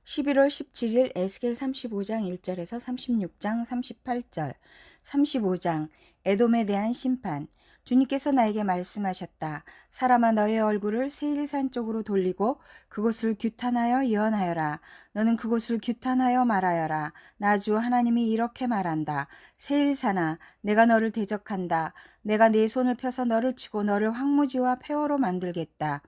11월 17일 에스겔 35장 1절에서 36장 38절. 35장 에돔에 대한 심판. 주님께서 나에게 말씀하셨다. 사람아, 너의 얼굴을 세일산 쪽으로 돌리고 그곳을 규탄하여 예언하여라. 너는 그곳을 규탄하여 말하여라. 나 주 하나님이 이렇게 말한다. 세일산아, 내가 너를 대적한다. 내가 네 손을 펴서 너를 치고 너를 황무지와 폐허로 만들겠다.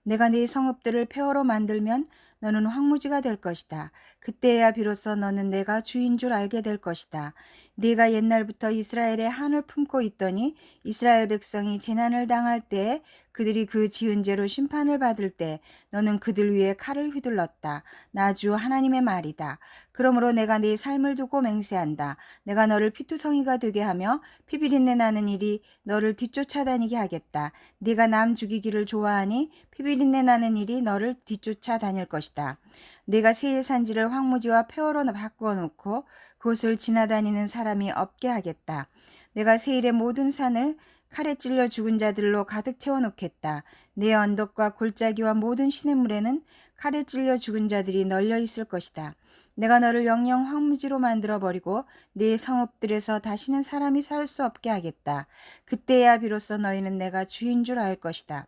내가 네 성읍들을 폐허로 만들면 너는 황무지가 될 것이다. 그때야 비로소 너는 내가 주인 줄 알게 될 것이다. 네가 옛날부터 이스라엘의 한을 품고 있더니 이스라엘 백성이 재난을 당할 때 그들이 그 지은 죄로 심판을 받을 때 너는 그들 위에 칼을 휘둘렀다. 나 주 하나님의 말이다. 그러므로 내가 네 삶을 두고 맹세한다. 내가 너를 피투성이가 되게 하며 피비린내 나는 일이 너를 뒤쫓아다니게 하겠다. 네가 남 죽이기를 좋아하니 피비린내 나는 일이 너를 뒤쫓아 다닐 것이다. 네가 세일 산지를 황무지와 폐허로 바꾸어 놓고 그곳을 지나다니는 사람이 없게 하겠다. 내가 세일의 모든 산을 칼에 찔려 죽은 자들로 가득 채워 놓겠다. 네 언덕과 골짜기와 모든 시냇물에는 칼에 찔려 죽은 자들이 널려 있을 것이다. 내가 너를 영영 황무지로 만들어 버리고 네 성읍들에서 다시는 사람이 살 수 없게 하겠다. 그때야 비로소 너희는 내가 주인 줄 알 것이다.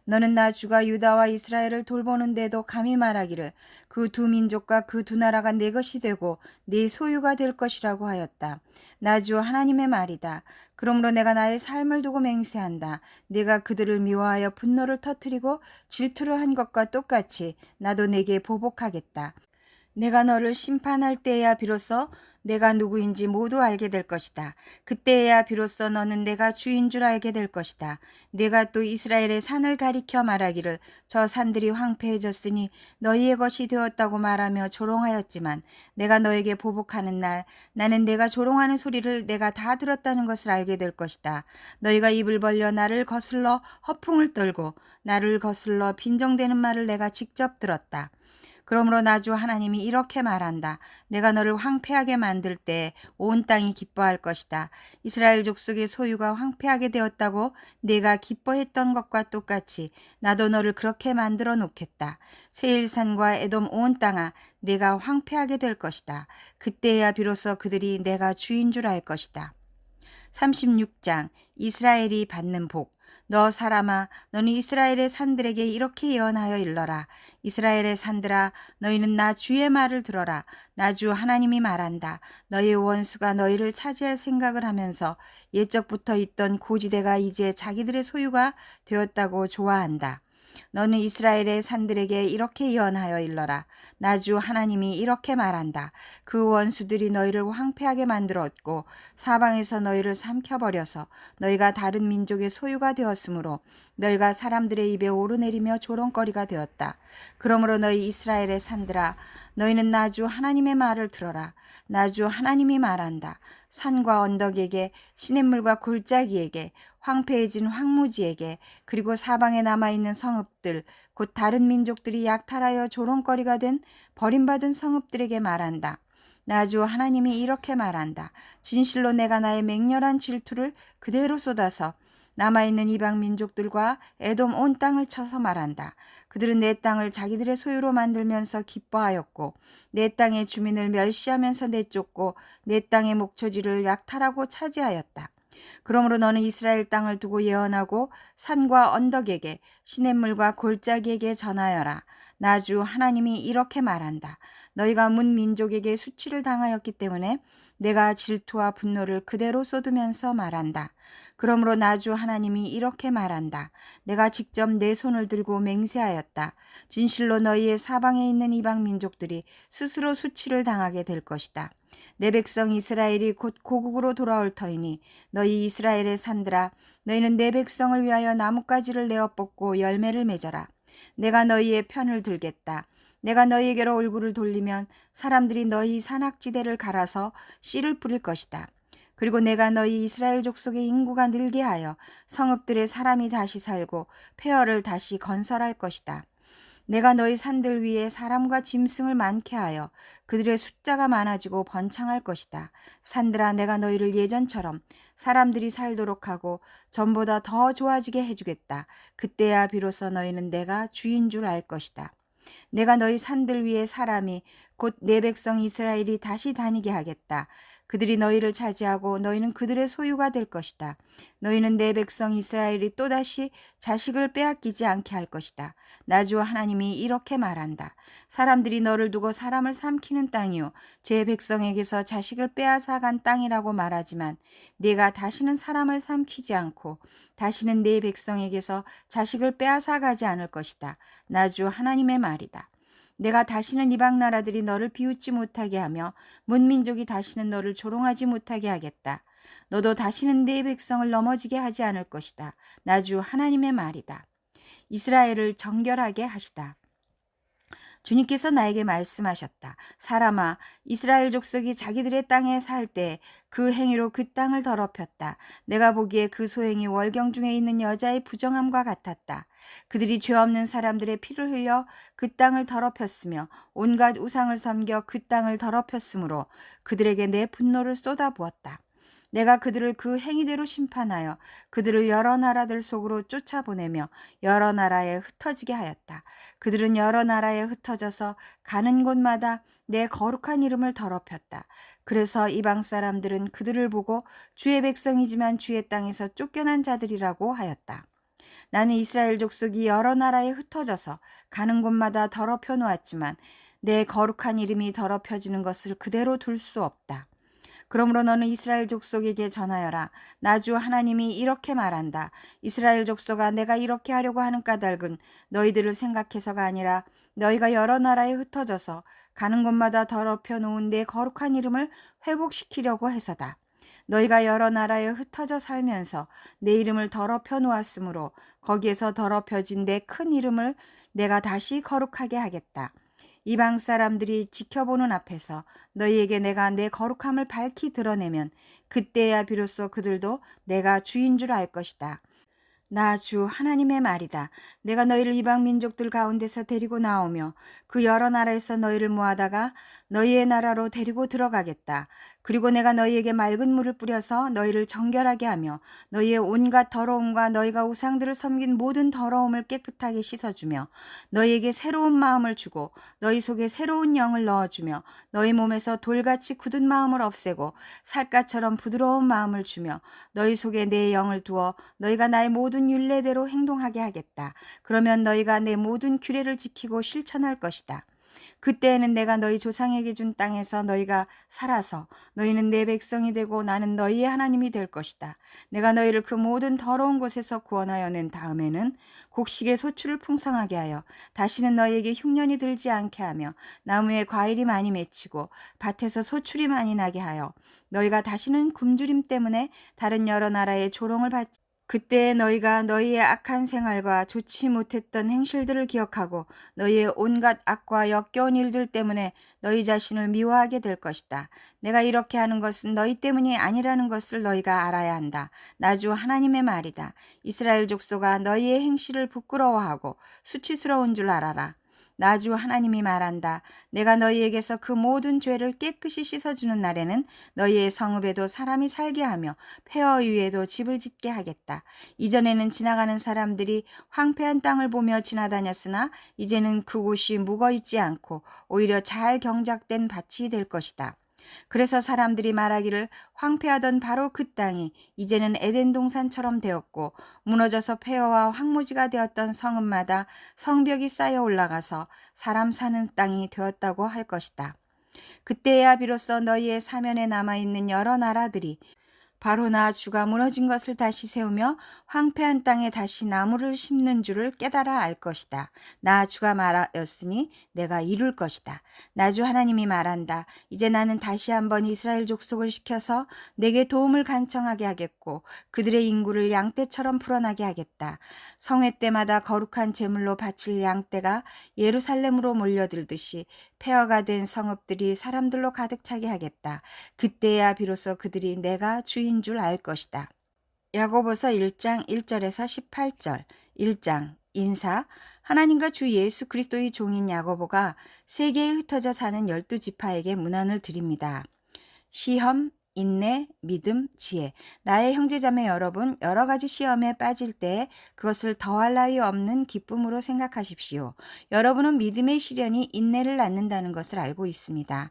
너는 나 주가 유다와 이스라엘을 돌보는데도 감히 말하기를 그 두 민족과 그 두 나라가 내 것이 되고 네 소유가 될 것이라고 하였다. 나 주 하나님의 말이다. 그러므로 내가 나의 삶을 두고 맹세한다. 내가 그들을 미워하여 분노를 터뜨리고 질투를 한 것과 똑같이 나도 내게 보복하겠다. 내가 너를 심판할 때에야 비로소 내가 누구인지 모두 알게 될 것이다. 그때에야 비로소 너는 내가 주인 줄 알게 될 것이다. 내가 또 이스라엘의 산을 가리켜 말하기를 저 산들이 황폐해졌으니 너희의 것이 되었다고 말하며 조롱하였지만 내가 너에게 보복하는 날 나는 내가 조롱하는 소리를 내가 다 들었다는 것을 알게 될 것이다. 너희가 입을 벌려 나를 거슬러 허풍을 떨고 나를 거슬러 빈정대는 말을 내가 직접 들었다. 그러므로 나 주 하나님이 이렇게 말한다. 내가 너를 황폐하게 만들 때 온 땅이 기뻐할 것이다. 이스라엘 족속의 소유가 황폐하게 되었다고 내가 기뻐했던 것과 똑같이 나도 너를 그렇게 만들어 놓겠다. 세일산과 에돔 온 땅아, 내가 황폐하게 될 것이다. 그때야 비로소 그들이 내가 주인 줄 알 것이다. 36장 이스라엘이 받는 복. 너 사람아, 너는 이스라엘의 산들에게 이렇게 예언하여 일러라. 이스라엘의 산들아, 너희는 나 주의 말을 들어라. 나 주 하나님이 말한다. 너희 원수가 너희를 차지할 생각을 하면서 옛적부터 있던 고지대가 이제 자기들의 소유가 되었다고 좋아한다. 너는 이스라엘의 산들에게 이렇게 예언하여 일러라. 나 주 하나님이 이렇게 말한다. 그 원수들이 너희를 황폐하게 만들었고 사방에서 너희를 삼켜버려서 너희가 다른 민족의 소유가 되었으므로 너희가 사람들의 입에 오르내리며 조롱거리가 되었다. 그러므로 너희 이스라엘의 산들아, 너희는 나 주 하나님의 말을 들어라. 나 주 하나님이 말한다. 산과 언덕에게, 시냇물과 골짜기에게, 황폐해진 황무지에게, 그리고 사방에 남아있는 성읍들, 곧 다른 민족들이 약탈하여 조롱거리가 된 버림받은 성읍들에게 말한다. 나 주 하나님이 이렇게 말한다. 진실로 내가 나의 맹렬한 질투를 그대로 쏟아서 남아있는 이방 민족들과 에돔 온 땅을 쳐서 말한다. 그들은 내 땅을 자기들의 소유로 만들면서 기뻐하였고 내 땅의 주민을 멸시하면서 내쫓고 내 땅의 목초지를 약탈하고 차지하였다. 그러므로 너는 이스라엘 땅을 두고 예언하고 산과 언덕에게 시냇물과 골짜기에게 전하여라. 나 주 하나님이 이렇게 말한다. 너희가 문 민족에게 수치를 당하였기 때문에 내가 질투와 분노를 그대로 쏟으면서 말한다. 그러므로 나 주 하나님이 이렇게 말한다. 내가 직접 내 손을 들고 맹세하였다. 진실로 너희의 사방에 있는 이방 민족들이 스스로 수치를 당하게 될 것이다. 내 백성 이스라엘이 곧 고국으로 돌아올 터이니 너희 이스라엘의 산들아, 너희는 내 백성을 위하여 나뭇가지를 내어 뽑고 열매를 맺어라. 내가 너희의 편을 들겠다. 내가 너희에게로 얼굴을 돌리면 사람들이 너희 산악지대를 갈아서 씨를 뿌릴 것이다. 그리고 내가 너희 이스라엘 족속의 인구가 늘게 하여 성읍들에 사람이 다시 살고 폐허를 다시 건설할 것이다. 내가 너희 산들 위에 사람과 짐승을 많게 하여 그들의 숫자가 많아지고 번창할 것이다. 산들아, 내가 너희를 예전처럼 사람들이 살도록 하고 전보다 더 좋아지게 해주겠다. 그때야 비로소 너희는 내가 주인 줄 알 것이다. 내가 너희 산들 위에 사람이 곧 내 백성 이스라엘이 다시 다니게 하겠다. 그들이 너희를 차지하고 너희는 그들의 소유가 될 것이다. 너희는 내 백성 이스라엘이 또다시 자식을 빼앗기지 않게 할 것이다. 나 주 하나님이 이렇게 말한다. 사람들이 너를 두고 사람을 삼키는 땅이요 제 백성에게서 자식을 빼앗아 간 땅이라고 말하지만 네가 다시는 사람을 삼키지 않고 다시는 내 백성에게서 자식을 빼앗아 가지 않을 것이다. 나 주 하나님의 말이다. 내가 다시는 이방 나라들이 너를 비웃지 못하게 하며 문민족이 다시는 너를 조롱하지 못하게 하겠다. 너도 다시는 내 백성을 넘어지게 하지 않을 것이다. 나 주 하나님의 말이다. 이스라엘을 정결하게 하시다. 주님께서 나에게 말씀하셨다. 사람아, 이스라엘 족속이 자기들의 땅에 살 때 그 행위로 그 땅을 더럽혔다. 내가 보기에 그 소행이 월경 중에 있는 여자의 부정함과 같았다. 그들이 죄 없는 사람들의 피를 흘려 그 땅을 더럽혔으며 온갖 우상을 섬겨 그 땅을 더럽혔으므로 그들에게 내 분노를 쏟아부었다. 내가 그들을 그 행위대로 심판하여 그들을 여러 나라들 속으로 쫓아보내며 여러 나라에 흩어지게 하였다. 그들은 여러 나라에 흩어져서 가는 곳마다 내 거룩한 이름을 더럽혔다. 그래서 이방 사람들은 그들을 보고 주의 백성이지만 주의 땅에서 쫓겨난 자들이라고 하였다. 나는 이스라엘 족속이 여러 나라에 흩어져서 가는 곳마다 더럽혀 놓았지만 내 거룩한 이름이 더럽혀지는 것을 그대로 둘 수 없다. 그러므로 너는 이스라엘 족속에게 전하여라. 나 주 하나님이 이렇게 말한다. 이스라엘 족속아, 내가 이렇게 하려고 하는 까닭은 너희들을 생각해서가 아니라 너희가 여러 나라에 흩어져서 가는 곳마다 더럽혀 놓은 내 거룩한 이름을 회복시키려고 해서다. 너희가 여러 나라에 흩어져 살면서 내 이름을 더럽혀 놓았으므로 거기에서 더럽혀진 내 큰 이름을 내가 다시 거룩하게 하겠다. 이방 사람들이 지켜보는 앞에서 너희에게 내가 내 거룩함을 밝히 드러내면 그때야 비로소 그들도 내가 주인 줄 알 것이다. 나 주 하나님의 말이다. 내가 너희를 이방 민족들 가운데서 데리고 나오며 그 여러 나라에서 너희를 모아다가 너희의 나라로 데리고 들어가겠다. 그리고 내가 너희에게 맑은 물을 뿌려서 너희를 정결하게 하며 너희의 온갖 더러움과 너희가 우상들을 섬긴 모든 더러움을 깨끗하게 씻어주며 너희에게 새로운 마음을 주고 너희 속에 새로운 영을 넣어주며 너희 몸에서 돌같이 굳은 마음을 없애고 살갗처럼 부드러운 마음을 주며 너희 속에 내 영을 두어 너희가 나의 모든 율례대로 행동하게 하겠다. 그러면 너희가 내 모든 규례를 지키고 실천할 것이다. 그때에는 내가 너희 조상에게 준 땅에서 너희가 살아서 너희는 내 백성이 되고 나는 너희의 하나님이 될 것이다. 내가 너희를 그 모든 더러운 곳에서 구원하여 낸 다음에는 곡식의 소출을 풍성하게 하여 다시는 너희에게 흉년이 들지 않게 하며 나무에 과일이 많이 맺히고 밭에서 소출이 많이 나게 하여 너희가 다시는 굶주림 때문에 다른 여러 나라의 조롱을 받지 그때 너희가 너희의 악한 생활과 좋지 못했던 행실들을 기억하고 너희의 온갖 악과 역겨운 일들 때문에 너희 자신을 미워하게 될 것이다. 내가 이렇게 하는 것은 너희 때문이 아니라는 것을 너희가 알아야 한다. 나 주 하나님의 말이다. 이스라엘 족속아, 너희의 행실을 부끄러워하고 수치스러운 줄 알아라. 나 주 하나님이 말한다. 내가 너희에게서 그 모든 죄를 깨끗이 씻어주는 날에는 너희의 성읍에도 사람이 살게 하며 폐허 위에도 집을 짓게 하겠다. 이전에는 지나가는 사람들이 황폐한 땅을 보며 지나다녔으나 이제는 그곳이 묵어있지 않고 오히려 잘 경작된 밭이 될 것이다. 그래서 사람들이 말하기를 황폐하던 바로 그 땅이 이제는 에덴 동산처럼 되었고 무너져서 폐허와 황무지가 되었던 성읍마다 성벽이 쌓여 올라가서 사람 사는 땅이 되었다고 할 것이다. 그때야 비로소 너희의 사면에 남아있는 여러 나라들이 바로 나 주가 무너진 것을 다시 세우며 황폐한 땅에 다시 나무를 심는 줄을 깨달아 알 것이다. 나 주가 말하였으니 내가 이룰 것이다. 나 주 하나님이 말한다. 이제 나는 다시 한번 이스라엘 족속을 시켜서 내게 도움을 간청하게 하겠고 그들의 인구를 양떼처럼 풀어나게 하겠다. 성회 때마다 거룩한 제물로 바칠 양떼가 예루살렘으로 몰려들듯이 폐허가 된 성읍들이 사람들로 가득 차게 하겠다. 그때야 비로소 그들이 내가 주인 줄 알 것이다. 야고보서 1장 1절에서 18절 1장 인사 하나님과 주 예수 그리스도의 종인 야고보가 세계에 흩어져 사는 12지파에게 문안을 드립니다. 시험 인내, 믿음, 지혜. 나의 형제자매 여러분, 여러 가지 시험에 빠질 때 그것을 더할 나위 없는 기쁨으로 생각하십시오. 여러분은 믿음의 시련이 인내를 낳는다는 것을 알고 있습니다.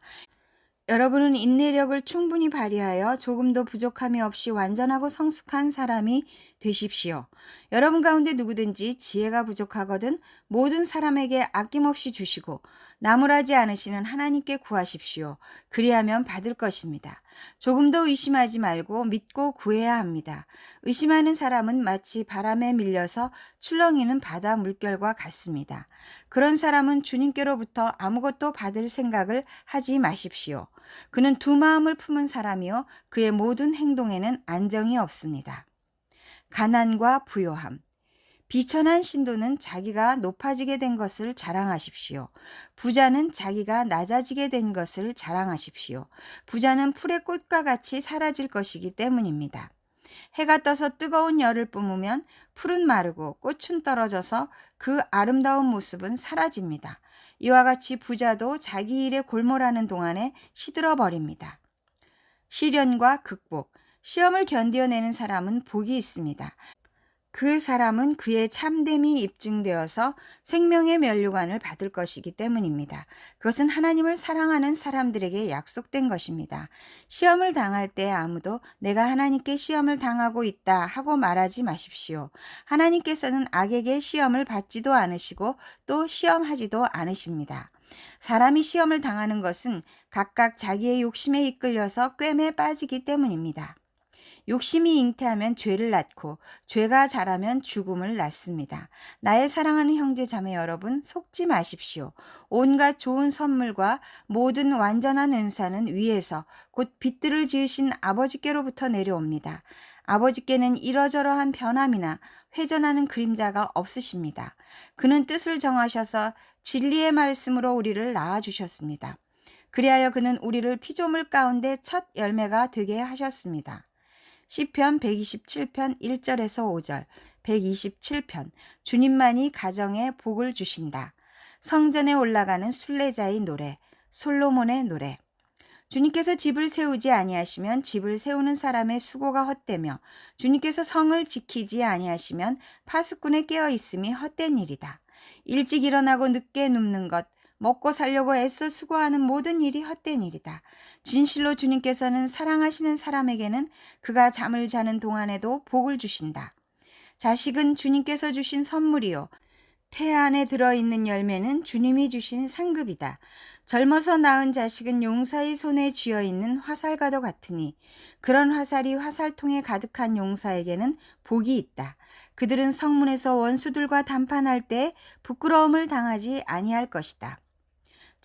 여러분은 인내력을 충분히 발휘하여 조금도 부족함이 없이 완전하고 성숙한 사람이 되십시오. 여러분 가운데 누구든지 지혜가 부족하거든 모든 사람에게 아낌없이 주시고 나무라지 않으시는 하나님께 구하십시오. 그리하면 받을 것입니다. 조금도 의심하지 말고 믿고 구해야 합니다. 의심하는 사람은 마치 바람에 밀려서 출렁이는 바다 물결과 같습니다. 그런 사람은 주님께로부터 아무것도 받을 생각을 하지 마십시오. 그는 두 마음을 품은 사람이요 그의 모든 행동에는 안정이 없습니다. 가난과 부요함. 비천한 신도는 자기가 높아지게 된 것을 자랑하십시오. 부자는 자기가 낮아지게 된 것을 자랑하십시오. 부자는 풀의 꽃과 같이 사라질 것이기 때문입니다. 해가 떠서 뜨거운 열을 뿜으면 풀은 마르고 꽃은 떨어져서 그 아름다운 모습은 사라집니다. 이와 같이 부자도 자기 일에 골몰하는 동안에 시들어 버립니다. 시련과 극복. 시험을 견뎌내는 사람은 복이 있습니다. 그 사람은 그의 참됨이 입증되어서 생명의 면류관을 받을 것이기 때문입니다. 그것은 하나님을 사랑하는 사람들에게 약속된 것입니다. 시험을 당할 때 아무도 내가 하나님께 시험을 당하고 있다 하고 말하지 마십시오. 하나님께서는 악에게 시험을 받지도 않으시고 또 시험하지도 않으십니다. 사람이 시험을 당하는 것은 각각 자기의 욕심에 이끌려서 꿰매 빠지기 때문입니다. 욕심이 잉태하면 죄를 낳고 죄가 자라면 죽음을 낳습니다. 나의 사랑하는 형제 자매 여러분, 속지 마십시오. 온갖 좋은 선물과 모든 완전한 은사는 위에서 곧 빛들을 지으신 아버지께로부터 내려옵니다. 아버지께는 이러저러한 변함이나 회전하는 그림자가 없으십니다. 그는 뜻을 정하셔서 진리의 말씀으로 우리를 낳아주셨습니다. 그리하여 그는 우리를 피조물 가운데 첫 열매가 되게 하셨습니다. 시편 127편 1절에서 5절, 127편 주님만이 가정에 복을 주신다. 성전에 올라가는 순례자의 노래, 솔로몬의 노래. 주님께서 집을 세우지 아니하시면 집을 세우는 사람의 수고가 헛되며 주님께서 성을 지키지 아니하시면 파수꾼의 깨어 있음이 헛된 일이다. 일찍 일어나고 늦게 눕는 것, 먹고 살려고 애써 수고하는 모든 일이 헛된 일이다. 진실로 주님께서는 사랑하시는 사람에게는 그가 잠을 자는 동안에도 복을 주신다. 자식은 주님께서 주신 선물이요. 태 안에 들어있는 열매는 주님이 주신 상급이다. 젊어서 낳은 자식은 용사의 손에 쥐어있는 화살과도 같으니 그런 화살이 화살통에 가득한 용사에게는 복이 있다. 그들은 성문에서 원수들과 담판할 때 부끄러움을 당하지 아니할 것이다.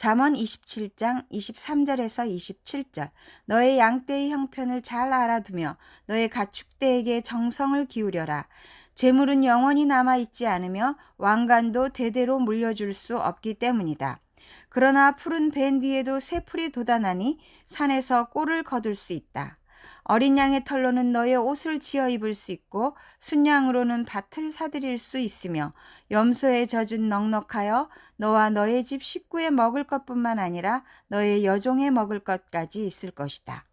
잠언 27장 23절에서 27절. 너의 양떼의 형편을 잘 알아두며 너의 가축대에게 정성을 기울여라. 재물은 영원히 남아있지 않으며 왕관도 대대로 물려줄 수 없기 때문이다. 그러나 푸른 밴 뒤에도 새풀이 돋아나니 산에서 꼴을 거둘 수 있다. 어린 양의 털로는 너의 옷을 지어 입을 수 있고 순양으로는 밭을 사들일 수 있으며 염소의 젖은 넉넉하여 너와 너의 집 식구의 먹을 것뿐만 아니라 너의 여종의 먹을 것까지 있을 것이다.